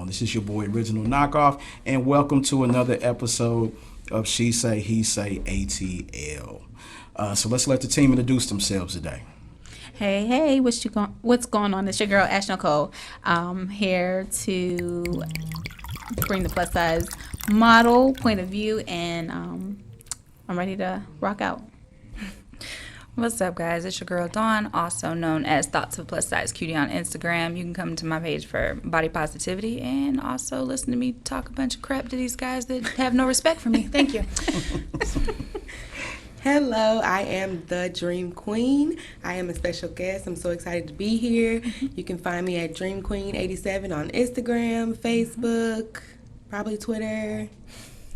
on? This is your boy Original Knockoff, and welcome to another episode of She Say, He Say ATL. So let's let the team introduce themselves today. Hey, what's going on? It's your girl, Ash Nicole. Here to bring the plus size model point of view, and I'm ready to rock out. What's up, guys? It's your girl Dawn, also known as Thoughts of Plus Size Cutie on Instagram. You can come to my page for body positivity and also listen to me talk a bunch of crap to these guys that have no respect for me. Thank you. Hello, I am the Dream Queen. I am a special guest. I'm so excited to be here. You can find me at Dream Queen 87 on Instagram, Facebook, probably Twitter.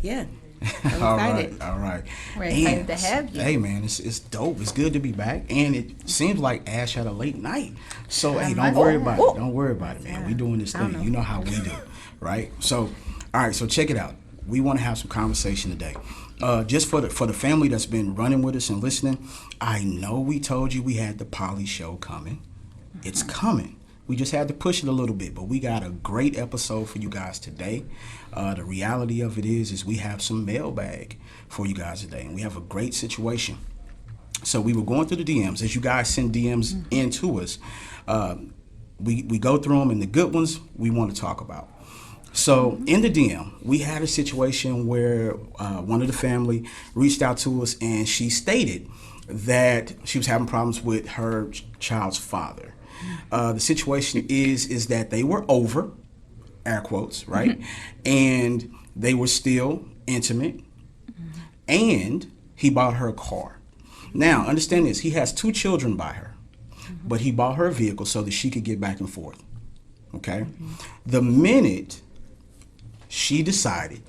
Yeah. I'm excited. All right. We're excited to have you. Hey, man, it's dope. It's good to be back. And it seems like Ash had a late night. So, hey, don't worry about it. Don't worry about it, man. We doing this thing. You know how we do, right? So, all right, so check it out. We want to have some conversation today. Just for the family that's been running with us and listening, I know we told you we had the Polly show coming. It's coming. We just had to push it a little bit, but we got a great episode for you guys today. The reality of it is we have some mailbag for you guys today, and we have a great situation. So we were going through the DMs. As you guys send DMs in to us, we go through them, and the good ones we want to talk about. So in the DM, we had a situation where one of the family reached out to us, and she stated that she was having problems with her child's father. The situation is that they were over, air quotes, right? And they were still intimate, and he bought her a car. Now, understand this, he has 2 children by her, but he bought her a vehicle so that she could get back and forth, okay? The minute she decided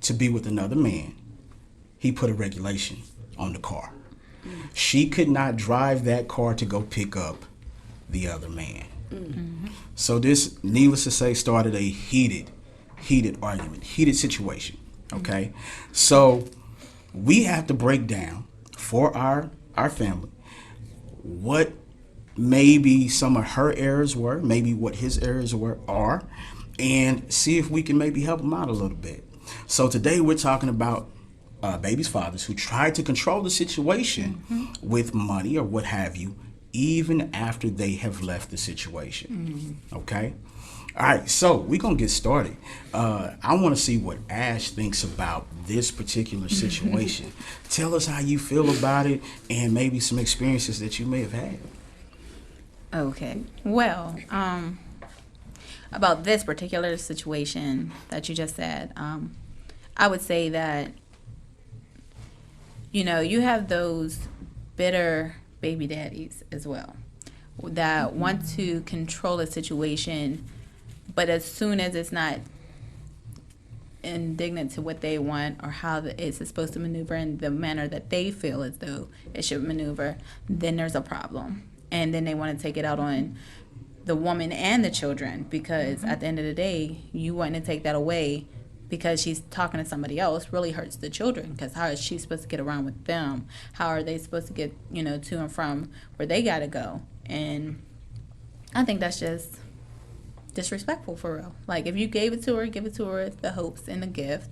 to be with another man, he put a regulation on the car. She could not drive that car to go pick up the other man. So this, needless to say, started a heated argument, heated situation, okay? So we have to break down for our family what maybe some of her errors were, maybe what his errors are, and see if we can maybe help him out a little bit. So today we're talking about baby's fathers who tried to control the situation with money or what have you, even after they have left the situation. Okay? All right, so we're going to get started. I want to see what Ash thinks about this particular situation. Tell us how you feel about it and maybe some experiences that you may have had. Okay. Well, about this particular situation that you just said, I would say that, you have those bitter baby daddies as well that want to control a situation, but as soon as it's not indignant to what they want or how it's supposed to maneuver in the manner that they feel as though it should maneuver, then there's a problem. And then they want to take it out on the woman and the children, because at the end of the day, you wanting to take that away because she's talking to somebody else really hurts the children, because how is she supposed to get around with them? How are they supposed to get, to and from where they got to go? And I think that's just disrespectful, for real. Like, if you gave it to her, give it to her with the hopes and the gift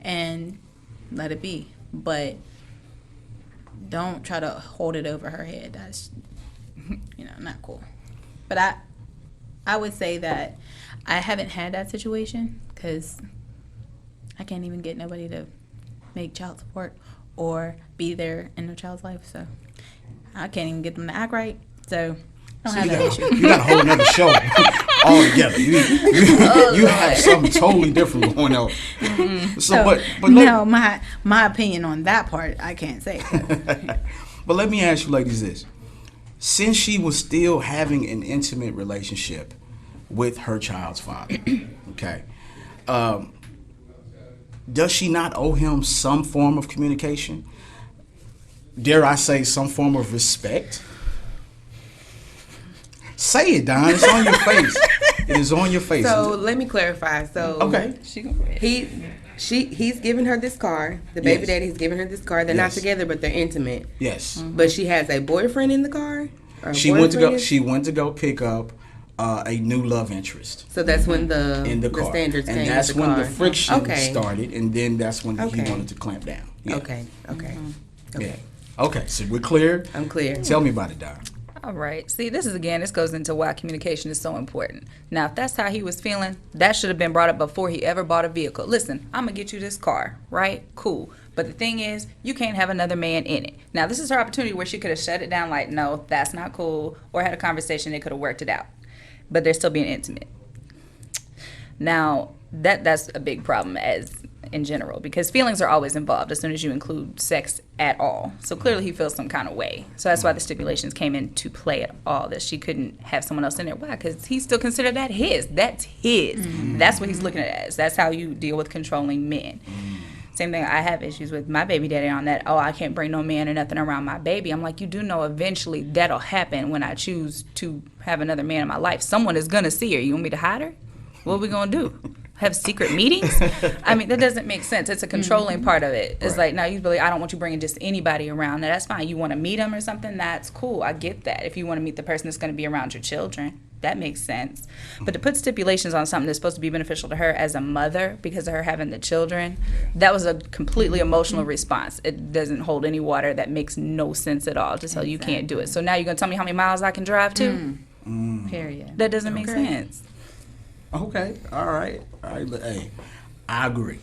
and let it be. But don't try to hold it over her head. That's, not cool. But I would say that I haven't had that situation, because I can't even get nobody to make child support or be there in their child's life. So I can't even get them to act right. So I don't have that issue. You got a whole other show altogether. You have something totally different going on. So, but no, my opinion on that part, I can't say. But let me ask you ladies this. Since she was still having an intimate relationship with her child's father, okay, does she not owe him some form of communication? Dare I say some form of respect? Say it, Don. It's on your face. It is on your face. So let me clarify. So okay, he's giving her this car. The baby daddy's giving her this car. They're not together, but they're intimate. Yes. But she has a boyfriend in the car. She went to go pick up a new love interest So that's when in the the car. standards and came that's with the when car. the friction Okay. started, and then that's when he Okay. wanted to clamp down. Yeah. Okay. Okay. Yeah. Okay, so we're clear. I'm clear. Tell me about it, Dar. All right. See, this goes into why communication is so important. Now, if that's how he was feeling, that should have been brought up before he ever bought a vehicle. Listen, I'm going to get you this car, right? Cool. But the thing is, you can't have another man in it. Now, this is her opportunity where she could have shut it down like, no, that's not cool, or had a conversation, they could have worked it out. But they're still being intimate. Now, that's a big problem in general, because feelings are always involved as soon as you include sex at all. So clearly he feels some kind of way. So that's why the stipulations came into play at all, that she couldn't have someone else in there. Why? Because he still considered that his. That's his. That's what he's looking at it as. That's how you deal with controlling men. Same thing, I have issues with my baby daddy on that. Oh, I can't bring no man or nothing around my baby. I'm like, you do know eventually that'll happen when I choose to have another man in my life. Someone is going to see her. You want me to hide her? What are we going to do? Have secret meetings? I mean, that doesn't make sense. It's a controlling part of it. It's like, no, you really, I don't want you bringing just anybody around. Now, that's fine. You want to meet him or something? That's cool. I get that. If you want to meet the person that's going to be around your children, that makes sense. But to put stipulations on something that's supposed to be beneficial to her as a mother because of her having the children, that was a completely emotional response. It doesn't hold any water. That makes no sense at all to tell you can't do it. So now you're going to tell me how many miles I can drive to? Period. That doesn't make sense. Okay, all right. But, hey, I agree.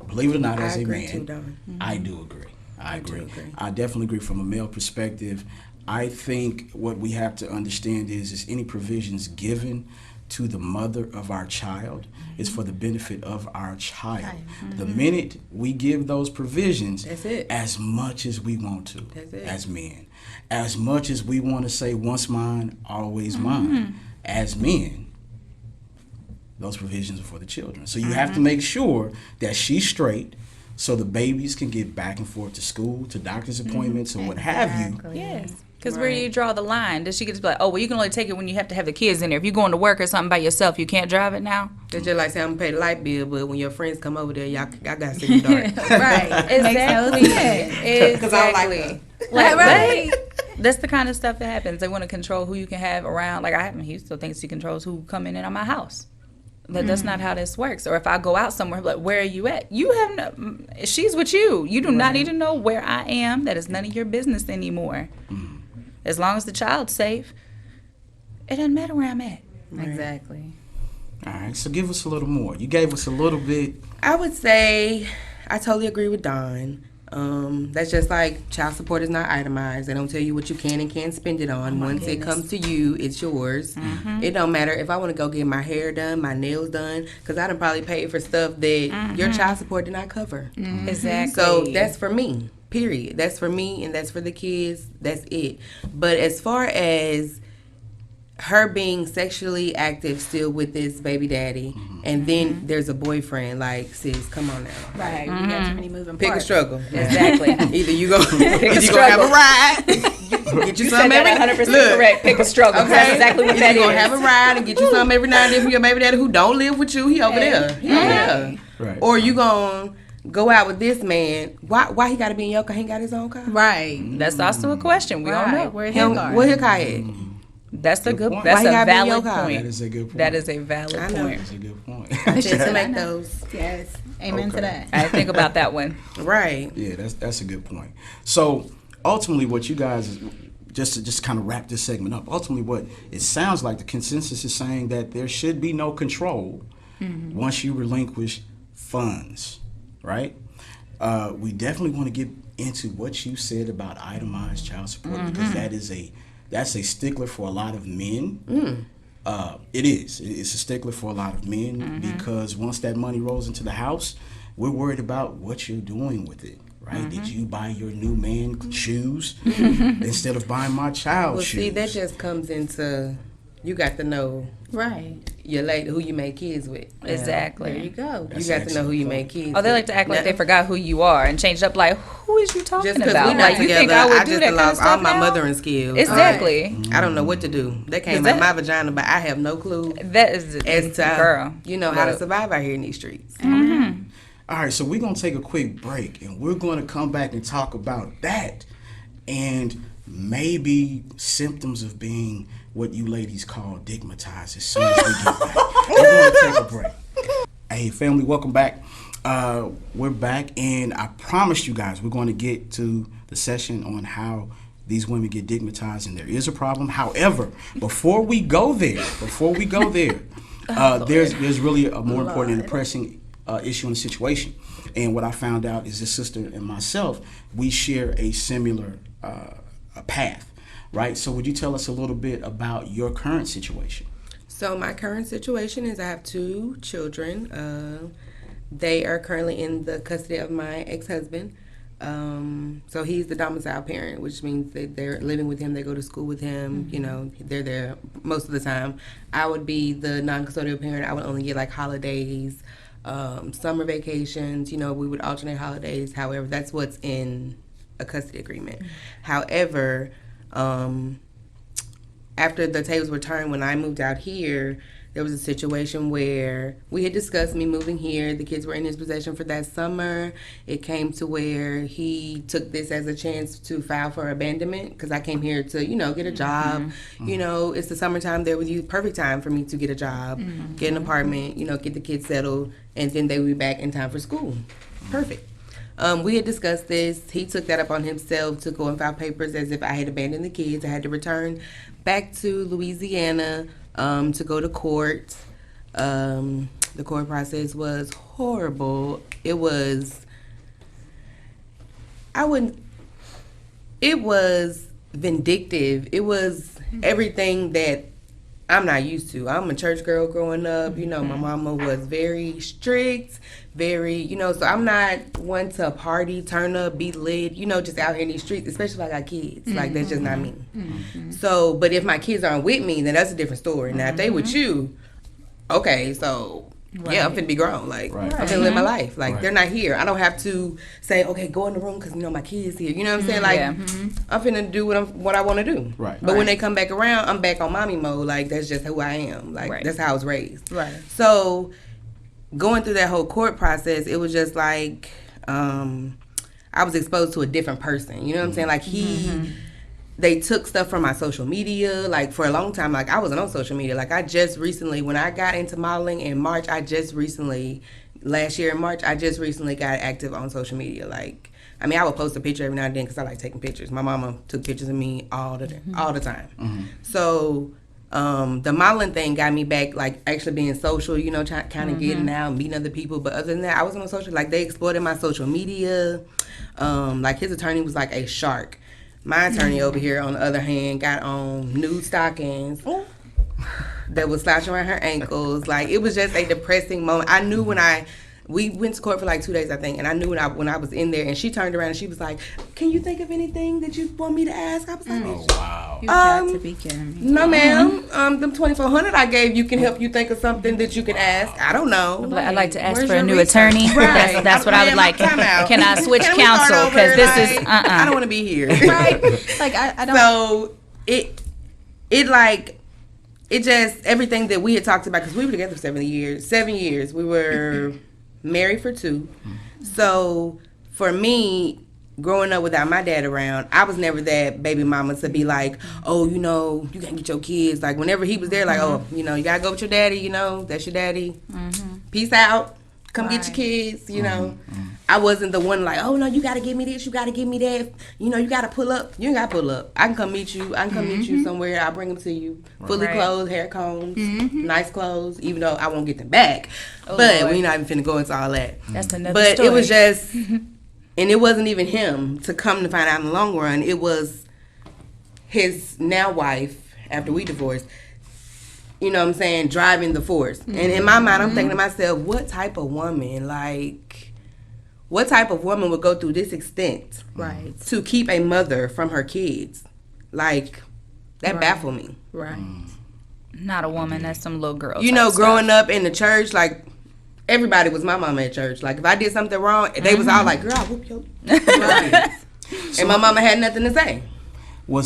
Believe it or not, as a agree man, too, Don. I do agree. I agree. agree. I definitely agree from a male perspective. I think what we have to understand is any provisions given to the mother of our child is for the benefit of our child. The minute we give those provisions, That's it. as much as we want to, That's it. as men, as much as we want to say once mine, always mine, as men, those provisions are for the children. So you have to make sure that she's straight so the babies can get back and forth to school, to doctor's appointments, or what have you. Yes. Because where do you draw the line? Does she get to be like, oh, well, you can only take it when you have to have the kids in there. If you're going to work or something by yourself, you can't drive it now? It's just like saying I'm gonna pay the light bill, but when your friends come over there, I gotta sit in the dark. Right. Exactly. Because I don't like Exactly. that. Like, Right. That's the kind of stuff that happens. They want to control who you can have around. Like, I have he still thinks he controls who come in and out my house. But that's not how this works. Or if I go out somewhere, like, where are you at? You have no, she's with you. You do not need to know where I am. That is none of your business anymore. As long as the child's safe, it doesn't matter where I'm at. Exactly. All right, so give us a little more. You gave us a little bit. I would say I totally agree with Dawn. That's just like child support is not itemized. They don't tell you what you can and can't spend it on. Once it comes to you, it's yours. It don't matter if I want to go get my hair done, my nails done, because I done probably paid for stuff that your child support did not cover. Exactly. So that's for me, period. That's for me and that's for the kids. That's it. But as far as her being sexually active still with this baby daddy, and then there's a boyfriend, like, sis, come on now. Right. You got too many moving Pick a parts. struggle. Exactly. Either you go, either you gonna have a ride, get you something every 100% look, correct. Pick a struggle. Okay, That's exactly what either that you gonna is. have a ride and get you something every now and then from your baby daddy who don't live with you. He over there. He over there. Right. Or you gonna go out with this man. Why he gotta be in your car? He ain't got his own car. Right. That's also a question. We don't know. Where He his don't, car? where his car at? That's a good. point. That's Why he a gotta be in your valid car? point. That is a good point. That is a valid I know. point. That's a good point. I tend to make those. Yes. Amen to Okay. that. I think about that one. Right. Yeah, that's a good point. So ultimately, what you guys, just to kind of wrap this segment up, ultimately what it sounds like the consensus is saying that there should be no control once you relinquish funds, right? We definitely want to get into what you said about itemized child support because that's a stickler for a lot of men. It is. It's a stickler for a lot of men because once that money rolls into the house, we're worried about what you're doing with it. Right? Did you buy your new man shoes instead of buying my child Well, shoes? see, that just comes into you got to know Right. your lady who you make kids with. Exactly. There you go. You got to know who you make kids. Oh, they like with. to act like Now, they forgot who you are and change it up. Like, who is you talking Just because about? we not Like, you together, think I would I do just that kind of lost all stuff my now? mothering skills. Exactly. I don't know what to do. That came Is out that- my vagina, but I have no clue That is as to girl. you know how to Look. survive out here in these streets. All right, so we're going to take a quick break and we're going to come back and talk about that and may be symptoms of being what you ladies call digmatized as soon as we get back. We're going to take a break. Hey, family, welcome back. We're back, and I promised you guys we're going to get to the session on how these women get digmatized, and there is a problem. However, before we go there, there's really a more important and pressing issue in the situation. And what I found out is this sister and myself, we share a similar path, right? So would you tell us a little bit about your current situation? So my current situation is I have 2 children. They are currently in the custody of my ex-husband. So he's the domicile parent, which means that they're living with him, they go to school with him, you know, they're there most of the time. I would be the non-custodial parent. I would only get like holidays, summer vacations, you know, we would alternate holidays. However, that's what's in a custody agreement. However, after the tables were turned when I moved out here, there was a situation where we had discussed me moving here. The kids were in his possession for that summer. It came to where he took this as a chance to file for abandonment because I came here to, you know, get a job. You know, it's the summertime there with you. Perfect time for me to get a job, get an apartment, you know, get the kids settled, and then they would be back in time for school. Perfect. We had discussed this. He took that up on himself to go and file papers as if I had abandoned the kids. I had to return back to Louisiana to go to court. The court process was horrible. It was vindictive. It was everything that I'm not used to. I'm a church girl growing up. You know, my mama was very strict, very, you know, so I'm not one to party, turn up, be lit, you know, just out here in these streets, especially if I got kids. Like, that's just not me. So, but if my kids aren't with me, then that's a different story. Now, if they with you, okay, so, yeah, I'm finna be grown. Like, I'm finna live my life. Like, they're not here. I don't have to say, okay, go in the room because, you know, my kid's here. You know what I'm saying? Like, I'm finna do what I want to do. Right. But when they come back around, I'm back on mommy mode. Like, that's just who I am. Like, that's how I was raised. Right. So, going through that whole court process, it was just like, I was exposed to a different person. You know what I'm saying? Like, they took stuff from my social media. Like, for a long time, like, I wasn't on social media. Like, I just recently, when I got into modeling in March, last year in March, I just recently got active on social media. Like, I mean, I would post a picture every now and then because I like taking pictures. My mama took pictures of me all the time. So, the modeling thing got me back, like, actually being social, you know, kind of getting out, meeting other people. But other than that, I wasn't on social. Like, they exploited my social media. Like, his attorney was like a shark. My attorney over here, on the other hand, got on nude stockings that was slouching around her ankles. Like, it was just a depressing moment. I knew when we went to court for like 2 days, I think, and I knew when I was in there, and she turned around and she was like, "Can you think of anything that you want me to ask?" I was like, Oh, wow. You got to be kidding me. "No, ma'am. Them $2,400 I gave you can help you think of something that you could ask. I don't know." I'd like to ask Where's for a your new research? attorney. Right. That's what I would like. Time out. Can I switch Can we start counsel? over? Because this Like, is I don't want to be here. Right. Like, I don't. So it just, everything that we had talked about, because we were together for 7 years. We were married for 2. So for me, growing up without my dad around, I was never that baby mama to be like, "Oh, you know, you can't get your kids." Like, whenever he was there, like, "Oh, you know, you gotta go with your daddy, you know, that's your daddy. Peace out. Come get your kids," you know. I wasn't the one like, "Oh, no, you gotta give me this, you gotta give me that. You know, you gotta pull up." You ain't gotta pull up. I can come meet you. I can come meet you somewhere. I'll bring them to you. Fully clothed, hair combs, nice clothes, even though I won't get them back. But Lord. we're not even finna go into all that. That's another But story. it was just, and it wasn't even him. To come to find out in the long run, it was his now wife, after we divorced, you know what I'm saying, driving the force. And in my mind, I'm thinking to myself, what type of woman would go through this extent to keep a mother from her kids? Like, that baffled me. Right. not a woman. That's some little girl. You type know, growing stuff. up in the church, like, everybody was my mama at church. Like, if I did something wrong, they was all like, "Girl, I'll whoop your." Right. And my mama had nothing to say. Were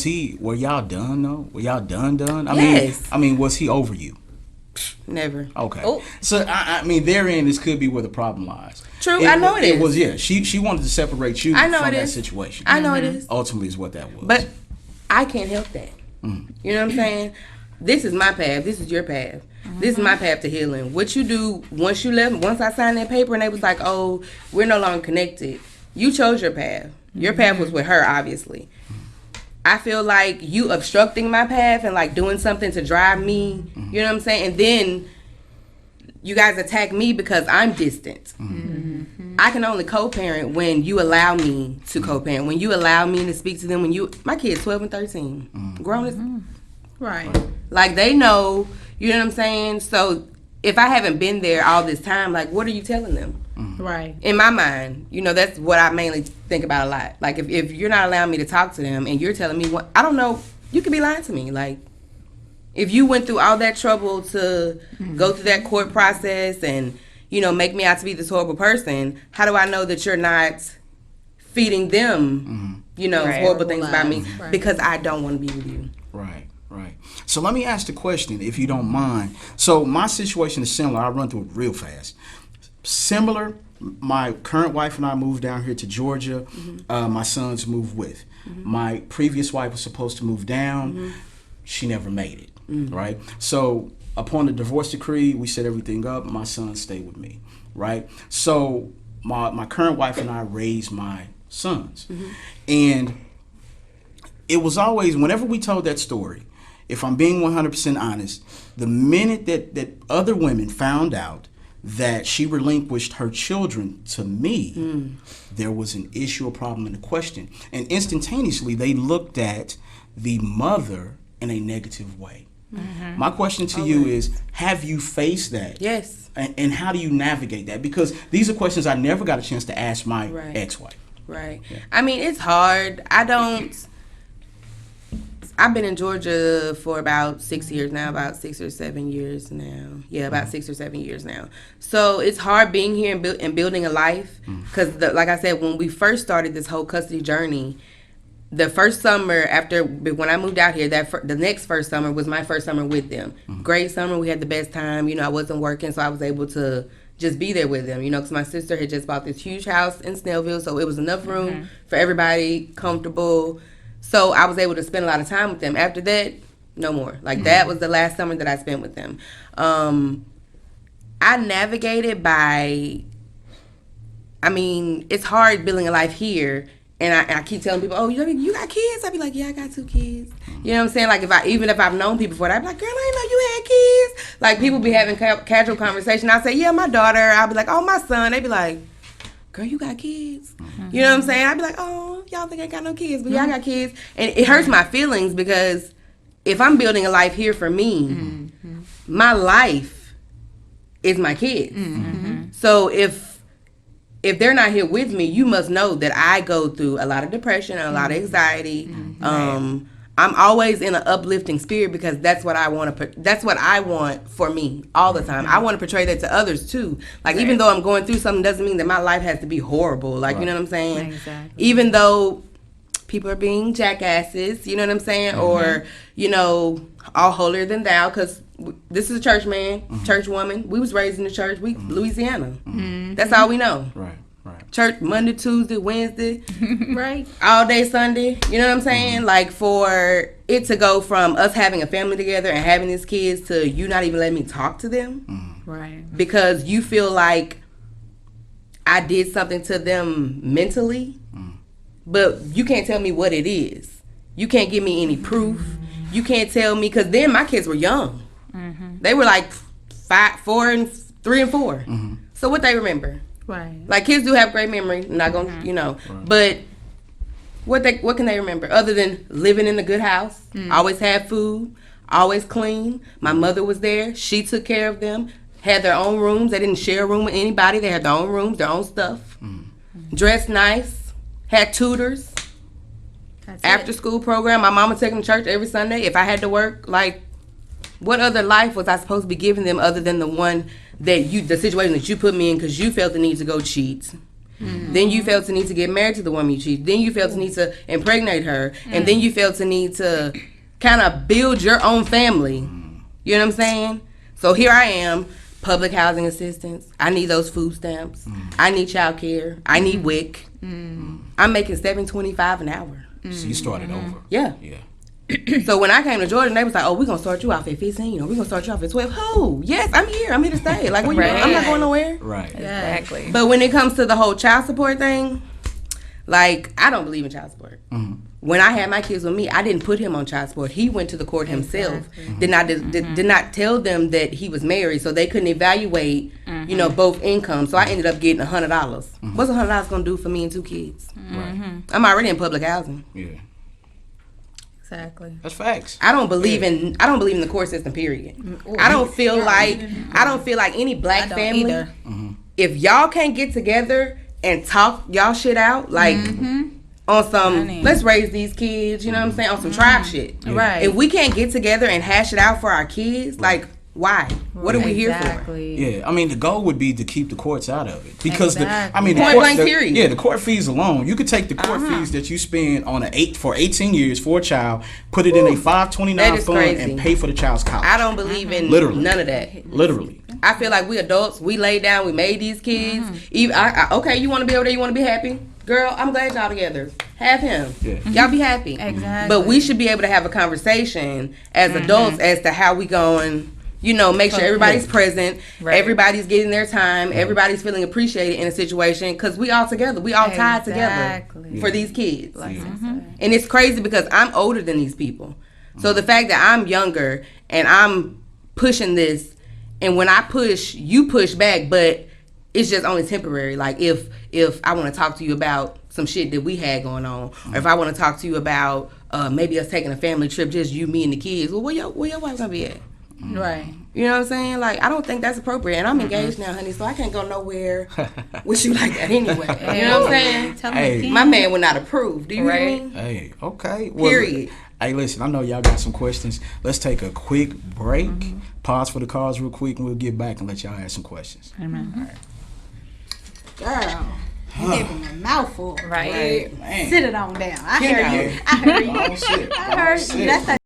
y'all done though? Were y'all done? Yes. I mean, was he over you? Never. Okay. Oh. So I mean, therein, this could be where the problem lies. True, I know it is. She wanted to separate you I know from it that is. situation. I know it is. Ultimately, is what that was. But I can't help that. You know what I'm saying? This is my path. This is your path. This is my path to healing. What you do once you left, once I signed that paper and they was like, oh, we're no longer connected. You chose your path. Your path was with her, obviously. I feel like you obstructing my path and like doing something to drive me, you know what I'm saying? And then you guys attack me because I'm distant. I can only co-parent when you allow me to co-parent. When you allow me to speak to them. My kids 12 and 13, grown as Right. like they know, you know what I'm saying? So if I haven't been there all this time, like what are you telling them? Right. In my mind, you know, that's what I mainly think about a lot. Like if you're not allowing me to talk to them and you're telling me what, I don't know, you could be lying to me. Like if you went through all that trouble to go through that court process and, you know, make me out to be this horrible person, how do I know that you're not feeding them, you know, Right. horrible things about me Right. because I don't want to be with you. Right, right. So let me ask the question, if you don't mind. So my situation is similar. I'll run through it real fast. Similar, my current wife and I moved down here to Georgia. My sons moved with. My previous wife was supposed to move down. She never made it, right? So upon the divorce decree, we set everything up. My sons stayed with me, right? So my current wife and I raised my sons. And it was always, whenever we told that story, if I'm being 100% honest, the minute that other women found out that she relinquished her children to me, there was an issue, a problem, and a question. And instantaneously, they looked at the mother in a negative way. My question to you is, have you faced that? Yes. And how do you navigate that? Because these are questions I never got a chance to ask my Right. ex-wife. Right. I mean, it's hard. I've been in Georgia for about 6 years now, about 6 or 7 years now. Yeah, about 6 or 7 years now. So it's hard being here and building a life because, like I said, when we first started this whole custody journey, the first summer when I moved out here, the next first summer was my first summer with them. Great summer. We had the best time. You know, I wasn't working, so I was able to just be there with them, you know, because my sister had just bought this huge house in Snellville, so it was enough room for everybody, comfortable. So I was able to spend a lot of time with them. After that, no more. Like that was the last summer that I spent with them. I navigated by, I mean, it's hard building a life here. And I keep telling people, oh, you got kids? I'd be like, yeah, I got 2 kids. You know what I'm saying? Like, even if I've known people before, I'd be like, girl, I didn't know you had kids. Like, people be having casual conversation. I'll say, yeah, my daughter. I'll be like, oh, my son. They be like, girl, you got kids? You know what I'm saying? I'd be like, oh, y'all think I got no kids, but yeah, I got kids. And it hurts my feelings because if I'm building a life here for me, my life is my kids. So if they're not here with me, you must know that I go through a lot of depression and a lot of anxiety. I'm always in an uplifting spirit because that's what I want to. That's what I want for me all the time. I want to portray that to others too. Like even though I'm going through something, doesn't mean that my life has to be horrible. Like you know what I'm saying? Exactly. Even though people are being jackasses, you know what I'm saying, or you know, all holier than thou. Because this is a church man, church woman. We was raised in the church. We Louisiana. That's all we know. Right, right. Church Monday, Tuesday, Wednesday, Right. all day Sunday. You know what I'm saying? Like for it to go from us having a family together and having these kids to you not even letting me talk to them Right. because you feel like I did something to them mentally, but you can't tell me what it is. You can't give me any proof. You can't tell me because then my kids were young. They were like 5, 4, and 3 and 4. So what they remember? Right. Like kids do have great memory. I'm not gonna, you know, but what can they remember other than living in a good house, always had food, always clean. My mother was there. She took care of them. Had their own rooms. They didn't share a room with anybody. They had their own rooms, their own stuff. Dressed nice. Had tutors. That's After it. school program. My mama took them to church every Sunday. If I had to work, like, what other life was I supposed to be giving them other than the one that the situation that you put me in because you felt the need to go cheat. Then you felt the need to get married to the woman you cheat. Then you felt the need to impregnate her. And then you felt the need to kind of build your own family. You know what I'm saying? So here I am, public housing assistance. I need those food stamps. I need child care. I need WIC. I'm making $7.25 an hour. So you started over. Yeah. Yeah. So when I came to Georgia, they was like, "Oh, we're gonna start you off at 15, or we're gonna start you off at 12." Who? Yes, I'm here. I'm here to stay. Like, what you Right. I'm not going nowhere. Right. Exactly. But when it comes to the whole child support thing, like, I don't believe in child support. Mm-hmm. When I had my kids with me, I didn't put him on child support. He went to the court himself. Did not tell them that he was married, so they couldn't evaluate, both incomes. So I ended up getting $100. What's $100 gonna do for me and 2 kids? Right. I'm already in public housing. Yeah. Exactly. That's facts. I don't believe in the court system. Period. I don't feel like any black I don't family. either. If y'all can't get together and talk y'all shit out, like on some, Honey. let's raise these kids. You know what I'm saying? On some tribe shit. Right. If we can't get together and hash it out for our kids, like, why? What are we here for? Exactly. Yeah, I mean the goal would be to keep the courts out of it because Exactly. the Point court, blank period. Yeah, the court fees alone. You could take the court fees that you spend on 18 years for a child, put it in a That 529 is fund, crazy. and pay for the child's college. I don't believe in Literally. none of that. Literally. I feel like we adults, we laid down, we made these kids. Even okay, you want to be over there, you want to be happy, girl. I'm glad y'all together. Have him. Yeah. Y'all be happy. Exactly. But we should be able to have a conversation as adults as to how we going. Make sure everybody's present, Right. everybody's getting their time, everybody's feeling appreciated in a situation because we all together, we all tied together Exactly. for these kids. Like I Yeah. said. And it's crazy because I'm older than these people. So the fact that I'm younger and I'm pushing this, and when I push, you push back, but it's just only temporary. Like if I want to talk to you about some shit that we had going on, or if I want to talk to you about maybe us taking a family trip, just you, me, and the kids. Well, where your wife gonna be at? Right. You know what I'm saying? Like, I don't think that's appropriate. And I'm engaged now, honey, so I can't go nowhere with you like that anyway. You know what I'm saying? Tell Hey. me again. My man would not approve. Do you Right. hear me? Hey, okay. Well, Period. Hey, listen, I know y'all got some questions. Let's take a quick break. Pause for the calls real quick, and we'll get back and let y'all ask some questions. Amen. Girl, you gave him a mouthful. Right. Man. Sit it on down. I Get heard out you. here. I heard you. Don't sit. I heard Don't you. sit. That's